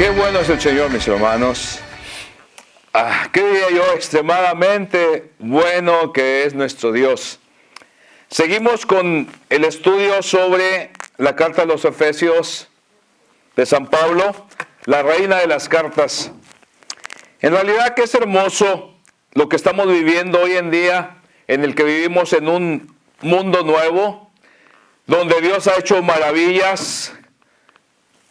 Qué bueno es el Señor, mis hermanos. Qué diría yo, extremadamente bueno que es nuestro Dios. Seguimos con el estudio sobre la carta a los Efesios de San Pablo, la reina de las cartas. En realidad que es hermoso lo que estamos viviendo hoy en día, en el que vivimos en un mundo nuevo, donde Dios ha hecho maravillas,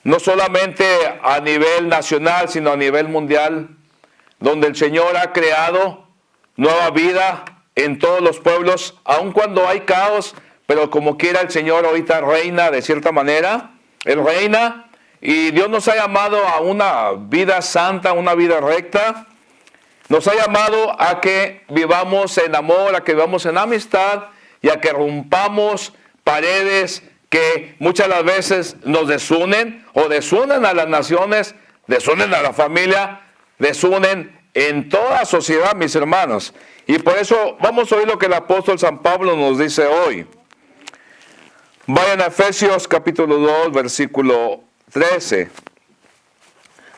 no solamente a nivel nacional, sino a nivel mundial, donde el Señor ha creado nueva vida en todos los pueblos, aun cuando hay caos, pero como quiera el Señor ahorita reina de cierta manera, Él reina, y Dios nos ha llamado a una vida santa, una vida recta, nos ha llamado a que vivamos en amor, a que vivamos en amistad, y a que rompamos paredes que muchas de las veces nos desunen, o desunen a las naciones, desunen a la familia, desunen en toda sociedad, mis hermanos. Y por eso vamos a oír lo que el apóstol San Pablo nos dice hoy. Vayan a Efesios capítulo 2, versículo 13.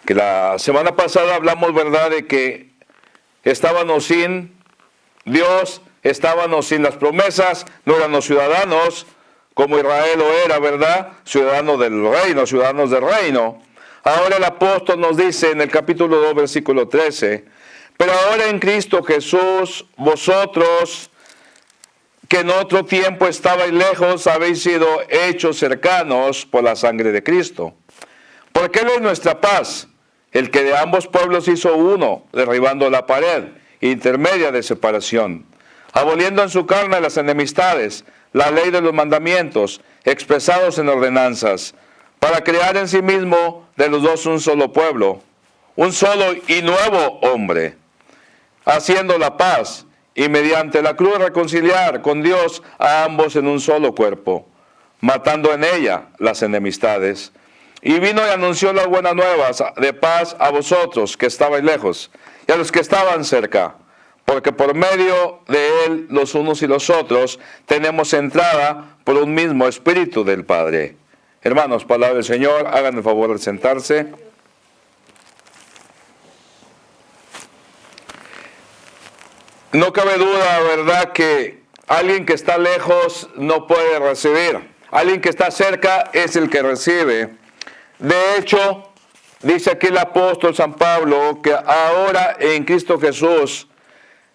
Que la semana pasada hablamos, ¿verdad?, de que estábamos sin Dios, estábamos sin las promesas, no éramos ciudadanos, como Israel lo era, ¿verdad? Ciudadanos del reino, ciudadanos del reino. Ahora el apóstol nos dice en el capítulo 2, versículo 13, pero ahora en Cristo Jesús, vosotros que en otro tiempo estabais lejos, habéis sido hechos cercanos por la sangre de Cristo. Porque Él es nuestra paz, el que de ambos pueblos hizo uno, derribando la pared intermedia de separación, aboliendo en su carne las enemistades, la ley de los mandamientos, expresados en ordenanzas, para crear en sí mismo de los dos un solo pueblo, un solo y nuevo hombre, haciendo la paz, y mediante la cruz reconciliar con Dios a ambos en un solo cuerpo, matando en ella las enemistades. Y vino y anunció las buenas nuevas de paz a vosotros que estabais lejos, y a los que estaban cerca, porque por medio de Él, los unos y los otros, tenemos entrada por un mismo Espíritu del Padre. Hermanos, palabra del Señor, hagan el favor de sentarse. No cabe duda, ¿verdad?, que alguien que está lejos no puede recibir. Alguien que está cerca es el que recibe. De hecho, dice aquí el apóstol San Pablo que ahora en Cristo Jesús,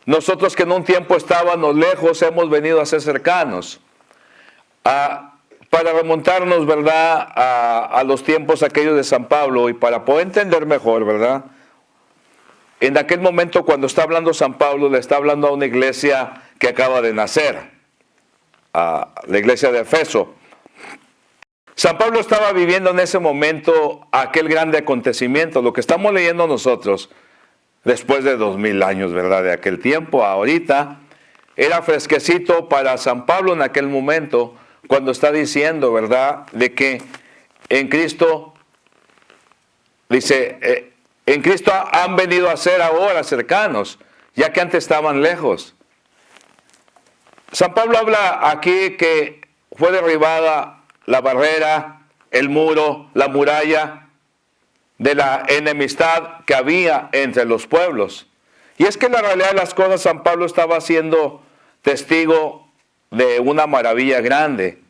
nosotros que en un tiempo estábamos lejos, hemos venido a ser cercanos. Para remontarnos, ¿verdad?, a los tiempos aquellos de San Pablo y para poder entender mejor, ¿verdad?, en aquel momento cuando está hablando San Pablo, le está hablando a una iglesia que acaba de nacer, a la iglesia de Efeso. San Pablo estaba viviendo en ese momento aquel grande acontecimiento, lo que estamos leyendo nosotros, después de 2000 años, ¿verdad?, de aquel tiempo, ahorita, era fresquecito para San Pablo en aquel momento, cuando está diciendo, ¿verdad?, de que en Cristo, dice, en Cristo han venido a ser ahora cercanos, ya que antes estaban lejos. San Pablo habla aquí que fue derribada la barrera, el muro, la muralla de la enemistad que había entre los pueblos. Y es que en la realidad de las cosas, San Pablo estaba siendo testigo de una maravilla grande.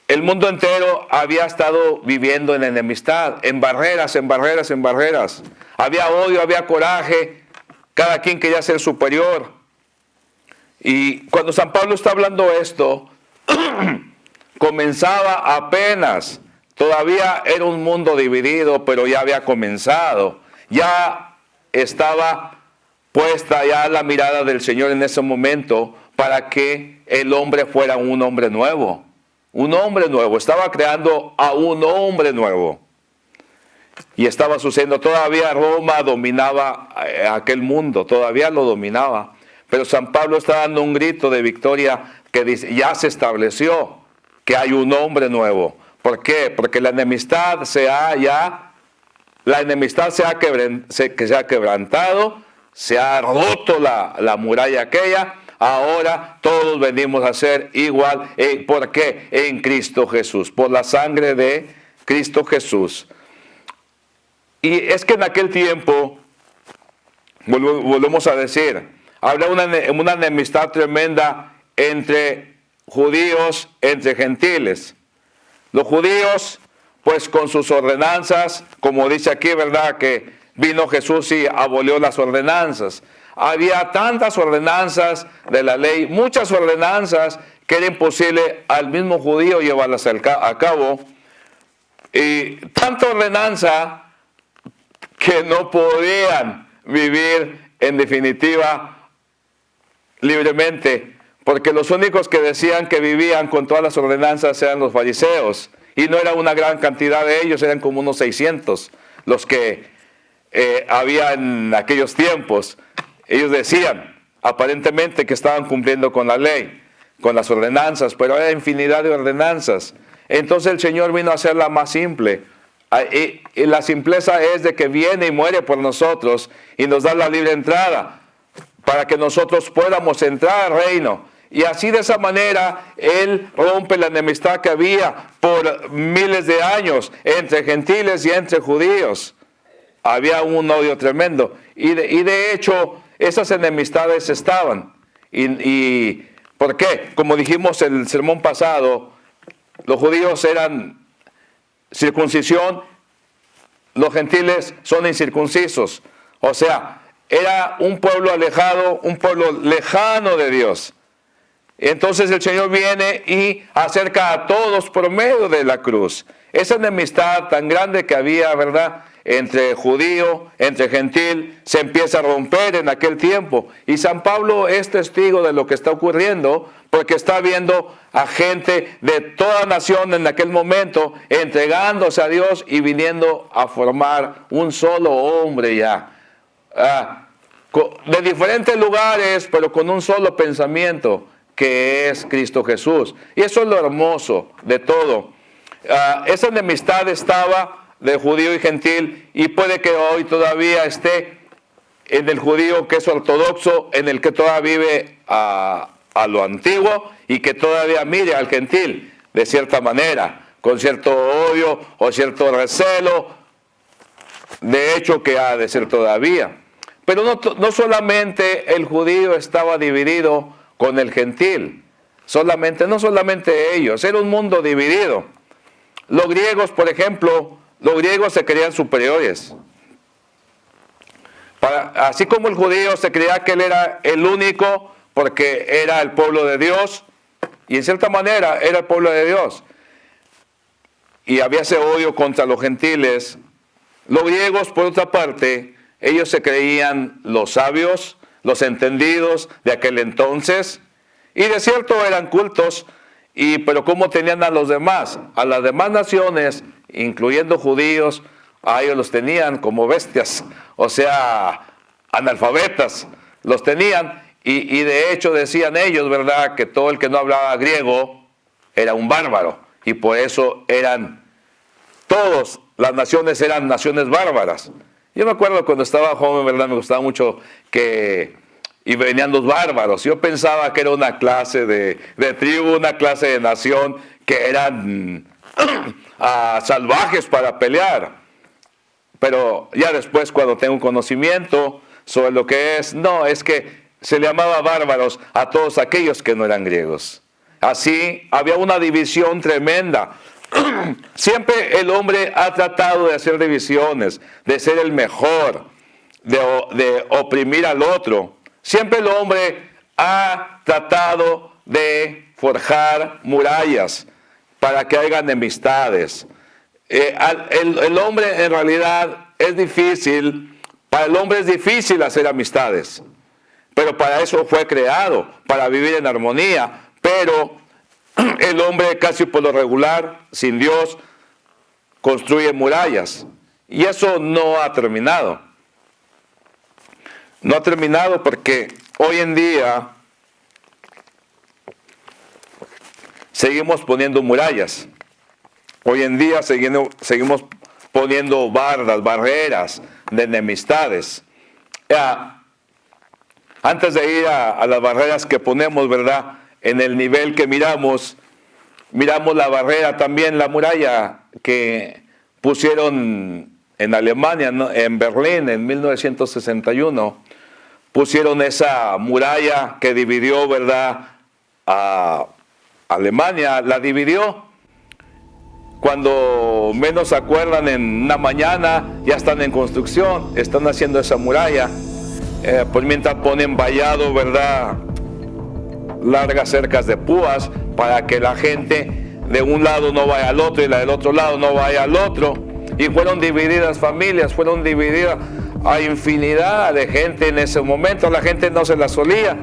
El mundo entero había estado viviendo en enemistad, en barreras, en barreras, en barreras. Había odio, había coraje, cada quien quería ser superior. Y cuando San Pablo está hablando esto, comenzaba apenas, todavía era un mundo dividido, pero ya había comenzado. Ya estaba puesta ya la mirada del Señor en ese momento para que el hombre fuera un hombre nuevo. Un hombre nuevo, estaba creando a un hombre nuevo. Y estaba sucediendo, todavía Roma dominaba aquel mundo, todavía lo dominaba. Pero San Pablo está dando un grito de victoria que dice, ya se estableció que hay un hombre nuevo. ¿Por qué? Porque la enemistad se ha quebrantado, se ha roto la muralla aquella. Ahora todos venimos a ser igual. ¿Por qué? En Cristo Jesús, por la sangre de Cristo Jesús. Y es que en aquel tiempo, volvemos a decir, había una enemistad tremenda entre judíos, entre gentiles. Los judíos, pues con sus ordenanzas, como dice aquí, ¿verdad?, que vino Jesús y abolió las ordenanzas. Había tantas ordenanzas de la ley, muchas ordenanzas que era imposible al mismo judío llevarlas a cabo. Y tanta ordenanza que no podían vivir en definitiva libremente, porque los únicos que decían que vivían con todas las ordenanzas eran los fariseos, y no era una gran cantidad de ellos, eran como unos 600 los que había en aquellos tiempos. Ellos decían aparentemente que estaban cumpliendo con la ley, con las ordenanzas, pero era infinidad de ordenanzas. Entonces el Señor vino a hacerla más simple. Y la simpleza es de que viene y muere por nosotros y nos da la libre entrada para que nosotros podamos entrar al reino. Y así de esa manera Él rompe la enemistad que había por miles de años entre gentiles y entre judíos. Había un odio tremendo. Y de hecho esas enemistades estaban. ¿Y por qué? Como dijimos en el sermón pasado, los judíos eran circuncisión, los gentiles son incircuncisos. O sea, era un pueblo alejado, un pueblo lejano de Dios. Entonces el Señor viene y acerca a todos por medio de la cruz. Esa enemistad tan grande que había, ¿verdad?, entre judío, entre gentil, se empieza a romper en aquel tiempo. Y San Pablo es testigo de lo que está ocurriendo, porque está viendo a gente de toda nación en aquel momento entregándose a Dios y viniendo a formar un solo hombre ya. De diferentes lugares, pero con un solo pensamiento, que es Cristo Jesús. Y eso es lo hermoso de todo. Esa enemistad estaba de judío y gentil, y puede que hoy todavía esté en el judío que es ortodoxo, en el que todavía vive a lo antiguo y que todavía mire al gentil de cierta manera, con cierto odio o cierto recelo, de hecho que ha de ser todavía. Pero no solamente el judío estaba dividido con el gentil, no solamente ellos, era un mundo dividido. Los griegos, por ejemplo, los griegos se creían superiores. Así como el judío se creía que él era el único porque era el pueblo de Dios, y en cierta manera era el pueblo de Dios, y había ese odio contra los gentiles. Los griegos, por otra parte, ellos se creían los sabios, los entendidos de aquel entonces, y de cierto eran cultos, pero ¿cómo tenían a los demás? A las demás naciones, incluyendo judíos, a ellos los tenían como bestias, o sea, analfabetas, los tenían, y de hecho decían ellos, ¿verdad?, que todo el que no hablaba griego era un bárbaro, y por eso todas las naciones eran naciones bárbaras. Yo me acuerdo cuando estaba joven, ¿verdad?, me gustaba mucho y venían los bárbaros. Yo pensaba que era una clase de tribu, una clase de nación que eran salvajes para pelear. Pero ya después, cuando tengo un conocimiento sobre lo que es que se le llamaba bárbaros a todos aquellos que no eran griegos. Así había una división tremenda. Siempre el hombre ha tratado de hacer divisiones, de ser el mejor, de oprimir al otro. Siempre el hombre ha tratado de forjar murallas para que haya enemistades. El hombre en realidad para el hombre es difícil hacer amistades, pero para eso fue creado, para vivir en armonía. Pero el hombre casi por lo regular, sin Dios, construye murallas, y eso no ha terminado. No ha terminado porque hoy en día seguimos poniendo murallas. Hoy en día seguimos poniendo barreras de enemistades. Antes de ir a las barreras que ponemos, ¿verdad?, en el nivel que miramos la barrera también, la muralla que pusieron en Alemania, ¿no? En Berlín, en 1961, pusieron esa muralla que dividió, ¿verdad?, a Alemania, la dividió. Cuando menos se acuerdan, en una mañana ya están en construcción, están haciendo esa muralla. Por mientras ponen vallado, ¿verdad?, largas cercas de púas para que la gente de un lado no vaya al otro y la del otro lado no vaya al otro. Y fueron divididas familias, fueron divididas a infinidad de gente en ese momento. La gente no se la solía.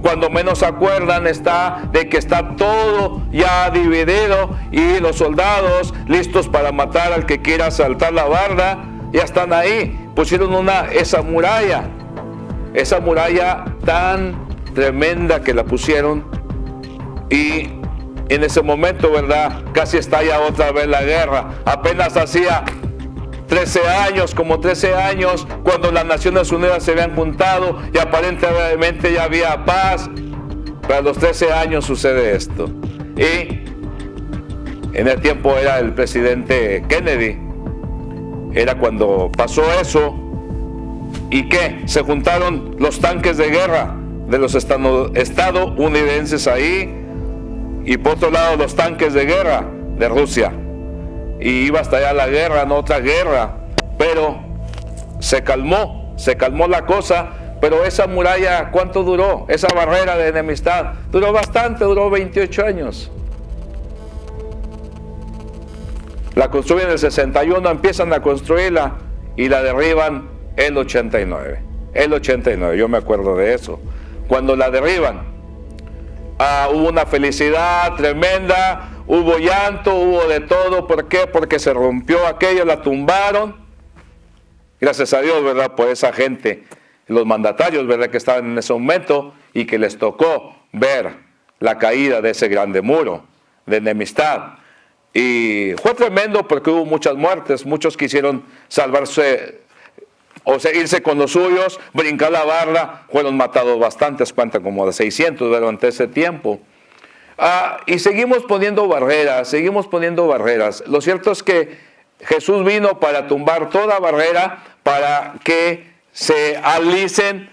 Cuando menos se acuerdan está de que está todo ya dividido y los soldados listos para matar al que quiera saltar la barda, ya están ahí. Pusieron esa muralla tan tremenda que la pusieron, y en ese momento, ¿verdad?, casi estalla otra vez la guerra. Apenas hacía 13 años, cuando las Naciones Unidas se habían juntado y aparentemente ya había paz. Pero a los 13 años sucede esto. Y en el tiempo era el presidente Kennedy. Era cuando pasó eso. ¿Y qué? Se juntaron los tanques de guerra de los estadounidenses ahí, y por otro lado los tanques de guerra de Rusia. Y iba hasta allá la guerra, no otra guerra, pero se calmó la cosa. Pero esa muralla, ¿cuánto duró? Esa barrera de enemistad duró bastante, duró 28 años. La construyen en el 61, empiezan a construirla y la derriban el 89. Yo me acuerdo de eso. Cuando la derriban, hubo una felicidad tremenda, hubo llanto, hubo de todo. ¿Por qué? Porque se rompió aquello, la tumbaron. Gracias a Dios, ¿verdad?, por esa gente, los mandatarios, ¿verdad?, que estaban en ese momento y que les tocó ver la caída de ese grande muro de enemistad. Y fue tremendo porque hubo muchas muertes. Muchos quisieron salvarse, o sea, irse con los suyos, brincar la barra. Fueron matados bastantes, cuentan como de 600 durante ese tiempo. Y seguimos poniendo barreras. Lo cierto es que Jesús vino para tumbar toda barrera, para que se alicen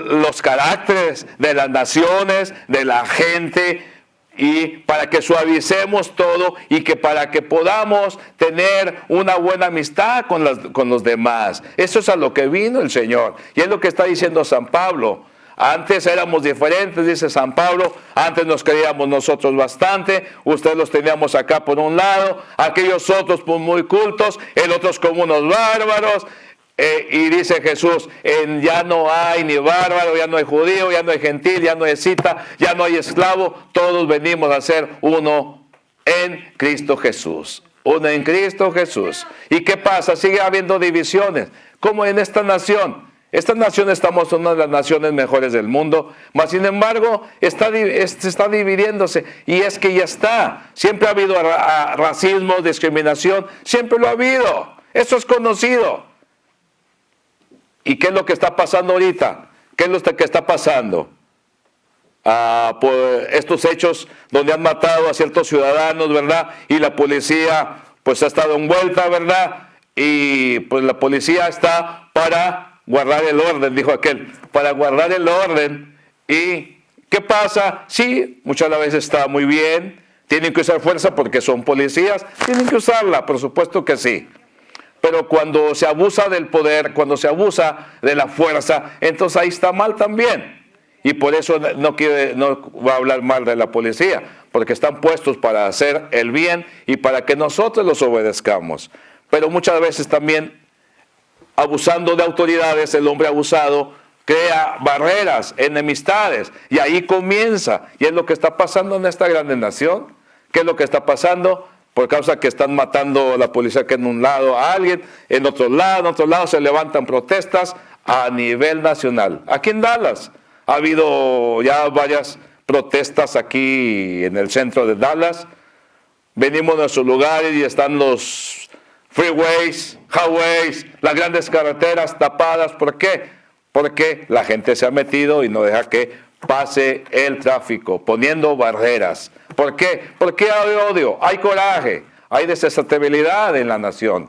los caracteres de las naciones, de la gente, y para que suavicemos todo, y que para que podamos tener una buena amistad con los demás. Eso es a lo que vino el Señor, y es lo que está diciendo San Pablo. Antes éramos diferentes, dice San Pablo. Antes nos queríamos nosotros bastante. Ustedes los teníamos acá por un lado, aquellos otros pues muy cultos, el otros como unos bárbaros. Y dice Jesús, ya no hay ni bárbaro, ya no hay judío, ya no hay gentil, ya no hay escita, ya no hay esclavo. Todos venimos a ser uno en Cristo Jesús. Uno en Cristo Jesús. ¿Y qué pasa? Sigue habiendo divisiones, como en esta nación. Esta nación, estamos en una de las naciones mejores del mundo, mas sin embargo está dividiéndose, y es que ya está. Siempre ha habido racismo, discriminación, siempre lo ha habido. Eso es conocido. ¿Y qué es lo que está pasando ahorita? ¿Qué es lo que está pasando? Por estos hechos donde han matado a ciertos ciudadanos, ¿verdad? Y la policía pues ha estado envuelta, ¿verdad? Y pues la policía está para guardar el orden, dijo aquel, para guardar el orden. ¿Y qué pasa? Sí, muchas veces está muy bien, tienen que usar fuerza porque son policías, tienen que usarla, por supuesto que sí. Pero cuando se abusa del poder, cuando se abusa de la fuerza, entonces ahí está mal también. Y por eso no va a hablar mal de la policía, porque están puestos para hacer el bien y para que nosotros los obedezcamos. Pero muchas veces también, abusando de autoridades, el hombre abusado crea barreras, enemistades, y ahí comienza. Y es lo que está pasando en esta grande nación. ¿Qué es lo que está pasando? Por causa que están matando a la policía, que en un lado a alguien, en otro lado se levantan protestas a nivel nacional. Aquí en Dallas ha habido ya varias protestas aquí en el centro de Dallas. Venimos a nuestros lugares y están los freeways, highways, las grandes carreteras tapadas. ¿Por qué? Porque la gente se ha metido y no deja que pase el tráfico, poniendo barreras. ¿Por qué? Porque hay odio, hay coraje, hay desestabilidad en la nación.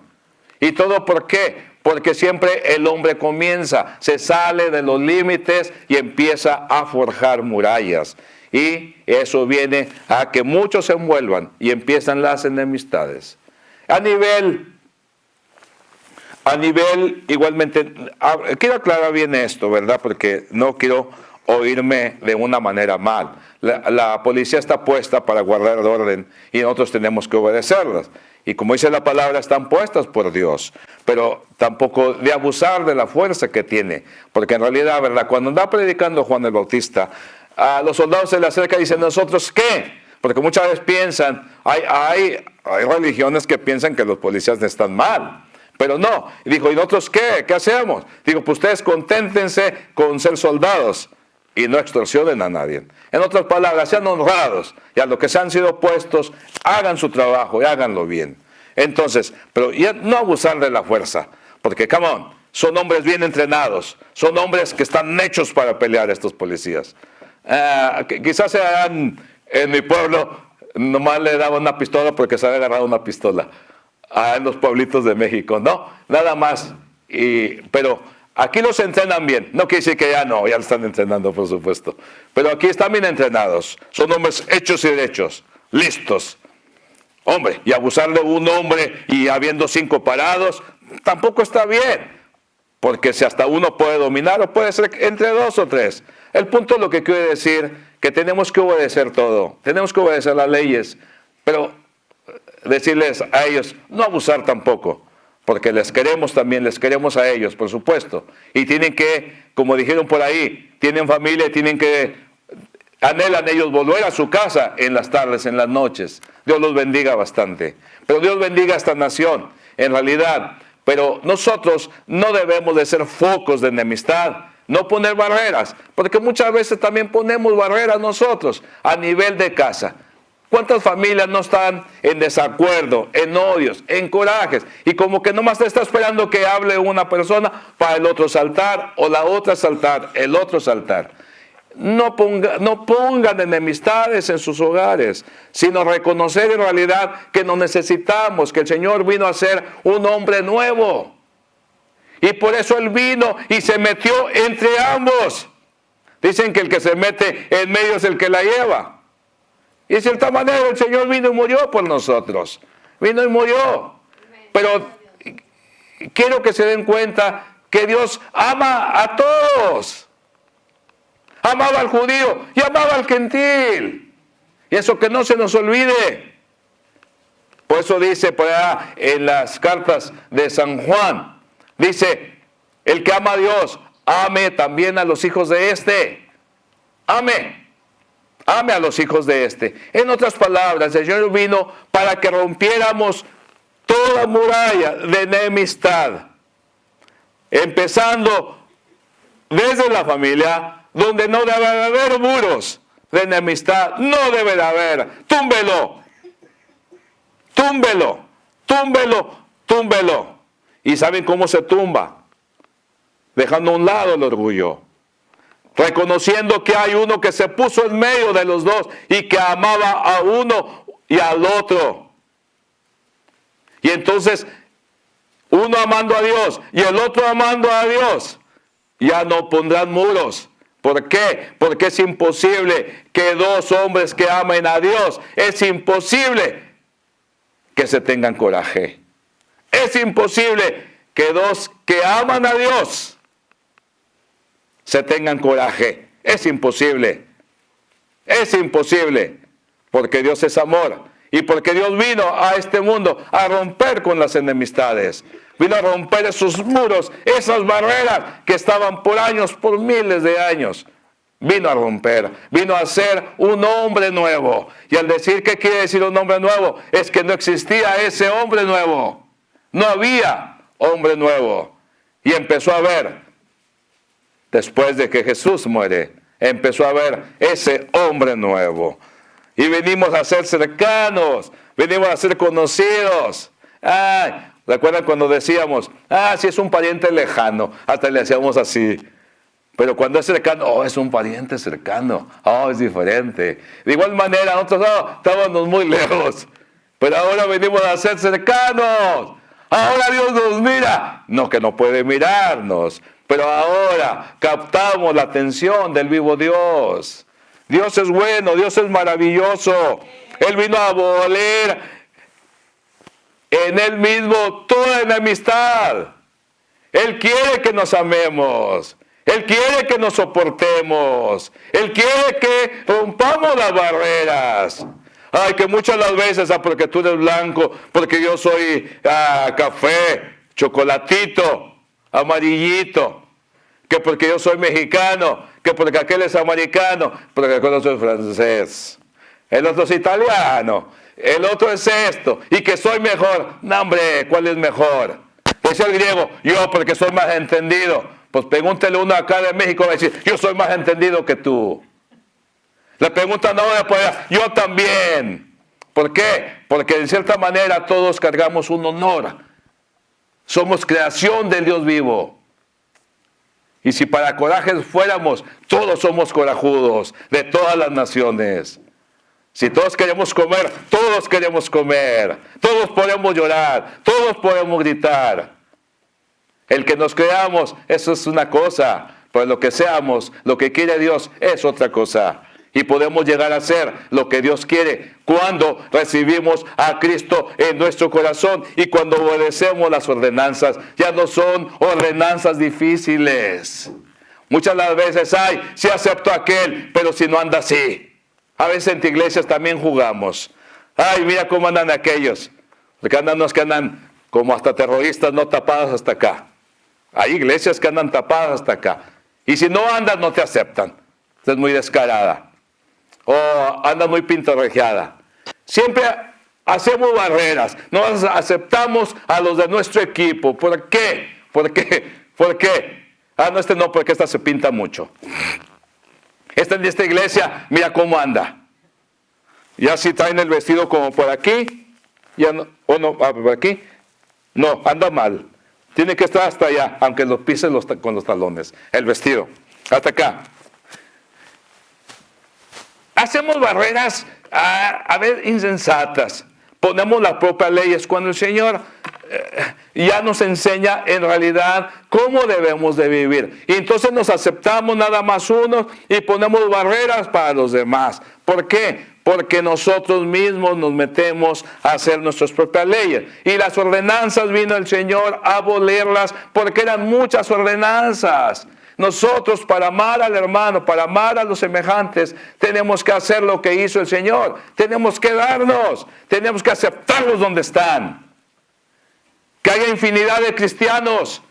¿Y todo por qué? Porque siempre el hombre comienza, se sale de los límites y empieza a forjar murallas. Y eso viene a que muchos se envuelvan y empiezan las enemistades. A nivel igualmente, quiero aclarar bien esto, ¿verdad? Porque no quiero oírme de una manera mal. La policía está puesta para guardar el orden y nosotros tenemos que obedecerlas. Y como dice la palabra, están puestas por Dios. Pero tampoco de abusar de la fuerza que tiene. Porque en realidad, ¿verdad? Cuando anda predicando Juan el Bautista, a los soldados se le acerca y dicen, ¿nosotros qué? Porque muchas veces piensan, hay religiones que piensan que los policías están mal. Pero no. Y dijo, ¿y nosotros qué? ¿Qué hacemos? Digo, pues ustedes conténtense con ser soldados y no extorsionen a nadie. En otras palabras, sean honrados y a lo que se han sido puestos, hagan su trabajo y háganlo bien. Entonces, pero ya no abusar de la fuerza, porque, come on, son hombres bien entrenados, son hombres que están hechos para pelear estos policías. Quizás sean, en mi pueblo, nomás le daban una pistola porque se había agarrado una pistola. En los pueblitos de México, no, nada más. Pero aquí los entrenan bien, no quiere decir que ya no, ya lo están entrenando por supuesto, pero aquí están bien entrenados, son hombres hechos y derechos, listos. Hombre, y abusar de un hombre y habiendo 5 parados, tampoco está bien, porque si hasta uno puede dominar, o puede ser entre 2 o 3. El punto es lo que quiere decir, que tenemos que obedecer todo, tenemos que obedecer las leyes, pero decirles a ellos, no abusar tampoco. Porque les queremos también, les queremos a ellos, por supuesto. Y tienen que, como dijeron por ahí, tienen familia, anhelan ellos volver a su casa en las tardes, en las noches. Dios los bendiga bastante. Pero Dios bendiga a esta nación, en realidad. Pero nosotros no debemos de ser focos de enemistad, no poner barreras. Porque muchas veces también ponemos barreras nosotros a nivel de casa. ¿Cuántas familias no están en desacuerdo, en odios, en corajes? Y como que nomás te está esperando que hable una persona para el otro saltar, o la otra saltar, el otro saltar. No pongan enemistades en sus hogares, sino reconocer en realidad que nos necesitamos, que el Señor vino a ser un hombre nuevo. Y por eso Él vino y se metió entre ambos. Dicen que el que se mete en medio es el que la lleva. Y de cierta manera el Señor vino y murió por nosotros. Vino y murió. Pero quiero que se den cuenta que Dios ama a todos. Amaba al judío y amaba al gentil. Y eso que no se nos olvide. Por eso dice por allá en las cartas de San Juan. Dice, el que ama a Dios, ame también a los hijos de este. Ame a los hijos de este. En otras palabras, el Señor vino para que rompiéramos toda muralla de enemistad. Empezando desde la familia, donde no debe haber muros de enemistad. No debe de haber. Túmbelo. Túmbelo. Túmbelo. Túmbelo. ¿Y saben cómo se tumba? Dejando a un lado el orgullo. Reconociendo que hay uno que se puso en medio de los dos y que amaba a uno y al otro. Y entonces, uno amando a Dios y el otro amando a Dios, ya no pondrán muros. ¿Por qué? Porque es imposible que 2 hombres que amen a Dios, es imposible que se tengan coraje. Es imposible que 2 que aman a Dios se tengan coraje. Es imposible. Es imposible. Porque Dios es amor. Y porque Dios vino a este mundo a romper con las enemistades. Vino a romper esos muros, esas barreras que estaban por años, por miles de años. Vino a romper. Vino a ser un hombre nuevo. Y al decir qué quiere decir un hombre nuevo, es que no existía ese hombre nuevo. No había hombre nuevo. Y empezó a ver. Después de que Jesús muere, empezó a ver ese hombre nuevo. Y venimos a ser cercanos, venimos a ser conocidos. ¿Recuerdan cuando decíamos, si es un pariente lejano? Hasta le hacíamos así. Pero cuando es cercano, es un pariente cercano. Es diferente. De igual manera, nosotros estábamos muy lejos. pero ahora venimos a ser cercanos. Ahora Dios nos mira. No que no puede mirarnos, pero ahora captamos la atención del vivo Dios. Dios es bueno, Dios es maravilloso. Él vino a abolir en Él mismo toda enemistad. Él quiere que nos amemos. Él quiere que nos soportemos. Él quiere que rompamos las barreras. Ay, que muchas las veces, porque tú eres blanco, porque yo soy café, chocolatito, amarillito, que porque yo soy mexicano, que porque aquel es americano, porque aquel soy francés, el otro es italiano, el otro es esto, y que soy mejor. No, hombre, ¿cuál es mejor? Decía el griego, yo porque soy más entendido. Pues pregúntele uno acá de México, va a decir, yo soy más entendido que tú. Le preguntan ahora, pues, yo también. ¿Por qué? Porque de cierta manera todos cargamos un honor. Somos creación del Dios vivo. Y si para corajes fuéramos, todos somos corajudos de todas las naciones. Si todos queremos comer, todos queremos comer. Todos podemos llorar, todos podemos gritar. El que nos creamos, eso es una cosa. Pero lo que seamos, lo que quiere Dios, es otra cosa. Y podemos llegar a ser lo que Dios quiere cuando recibimos a Cristo en nuestro corazón y cuando obedecemos las ordenanzas. Ya no son ordenanzas difíciles. Muchas las veces, sí acepto a aquel, pero si no anda así. A veces en iglesias también jugamos. Mira cómo andan aquellos. Porque andan unos que andan como hasta terroristas, no tapadas hasta acá. Hay iglesias que andan tapadas hasta acá. Y si no andas, no te aceptan. Es muy descarada. O anda muy pintorrejeada. Siempre hacemos barreras. No aceptamos a los de nuestro equipo. ¿Por qué? ¿Por qué? ¿Por qué? No, este no, porque esta se pinta mucho. Esta en esta iglesia, mira cómo anda. Ya si traen el vestido como por aquí, ya no, o no, por aquí, no, anda mal. Tiene que estar hasta allá, aunque lo pisen con los talones. El vestido, hasta acá. Hacemos barreras, insensatas. Ponemos las propias leyes cuando el Señor ya nos enseña en realidad cómo debemos de vivir. Y entonces nos aceptamos nada más unos y ponemos barreras para los demás. ¿Por qué? Porque nosotros mismos nos metemos a hacer nuestras propias leyes. Y las ordenanzas vino el Señor a abolirlas porque eran muchas ordenanzas. Nosotros, para amar al hermano, para amar a los semejantes, tenemos que hacer lo que hizo el Señor. Tenemos que darnos, tenemos que aceptarlos donde están. Que haya infinidad de cristianos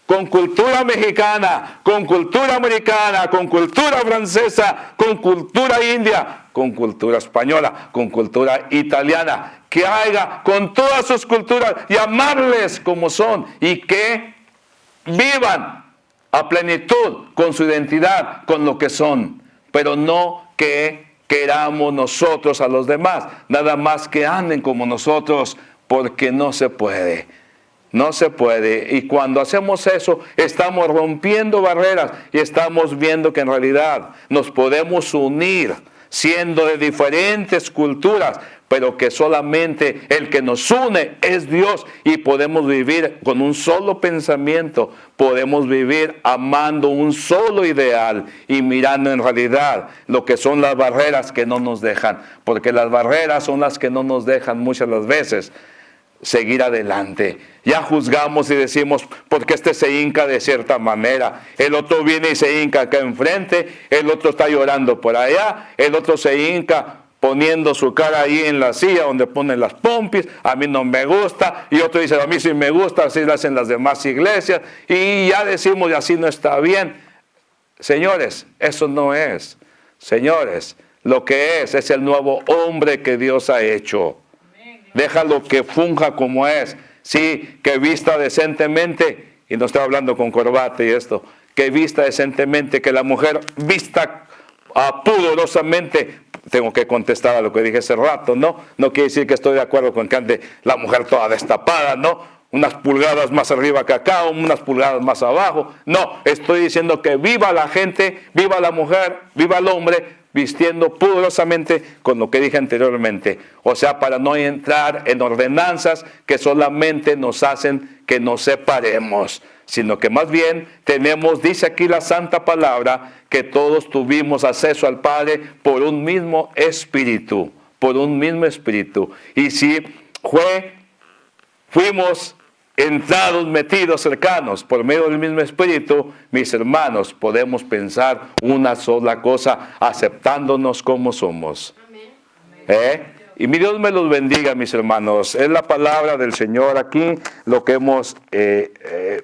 con cultura mexicana, con cultura americana, con cultura francesa, con cultura india, con cultura española, con cultura italiana. Que haya con todas sus culturas y amarles como son y que vivan a plenitud con su identidad, con lo que son, pero no que queramos nosotros a los demás, nada más que anden como nosotros, porque no se puede. No se puede. Y cuando hacemos eso, estamos rompiendo barreras y estamos viendo que en realidad nos podemos unir siendo de diferentes culturas, pero que solamente el que nos une es Dios y podemos vivir con un solo pensamiento, podemos vivir amando un solo ideal y mirando en realidad lo que son las barreras que no nos dejan, porque las barreras son las que no nos dejan muchas las veces seguir adelante. Ya juzgamos y decimos, porque este se hinca de cierta manera, el otro viene y se hinca acá enfrente, el otro está llorando por allá, el otro se hinca poniendo su cara ahí en la silla donde ponen las pompis, a mí no me gusta, y otro dice, a mí sí me gusta, así lo hacen las demás iglesias, y ya decimos, y así no está bien. Señores, eso no es. Señores, lo que es el nuevo hombre que Dios ha hecho. Déjalo que funja como es. Sí, que vista decentemente, y no estoy hablando con corbata y esto, que vista decentemente, que la mujer vista pudorosamente. Tengo que contestar a lo que dije hace rato, ¿no? No quiere decir que estoy de acuerdo con que ande la mujer toda destapada, ¿no? Unas pulgadas más arriba que acá, unas pulgadas más abajo. No, estoy diciendo que viva la gente, viva la mujer, viva el hombre, vistiendo pudorosamente con lo que dije anteriormente. O sea, para no entrar en ordenanzas que solamente nos hacen que nos separemos, sino que más bien tenemos, dice aquí la Santa Palabra, que todos tuvimos acceso al Padre por un mismo Espíritu, por un mismo Espíritu. Y si fuimos entrados, metidos, cercanos, por medio del mismo Espíritu, mis hermanos, podemos pensar una sola cosa, aceptándonos como somos. Y mi Dios me los bendiga, mis hermanos. Es la palabra del Señor aquí, lo que hemos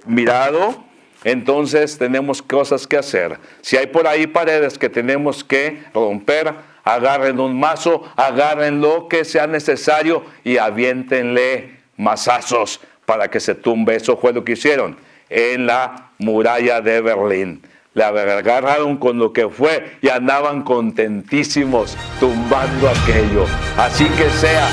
mirado. Entonces tenemos cosas que hacer. Si hay por ahí paredes que tenemos que romper, agarren un mazo, agarren lo que sea necesario y aviéntenle mazazos para que se tumbe. Eso fue lo que hicieron en la muralla de Berlín. La agarraron con lo que fue y andaban contentísimos tumbando aquello. Así que sea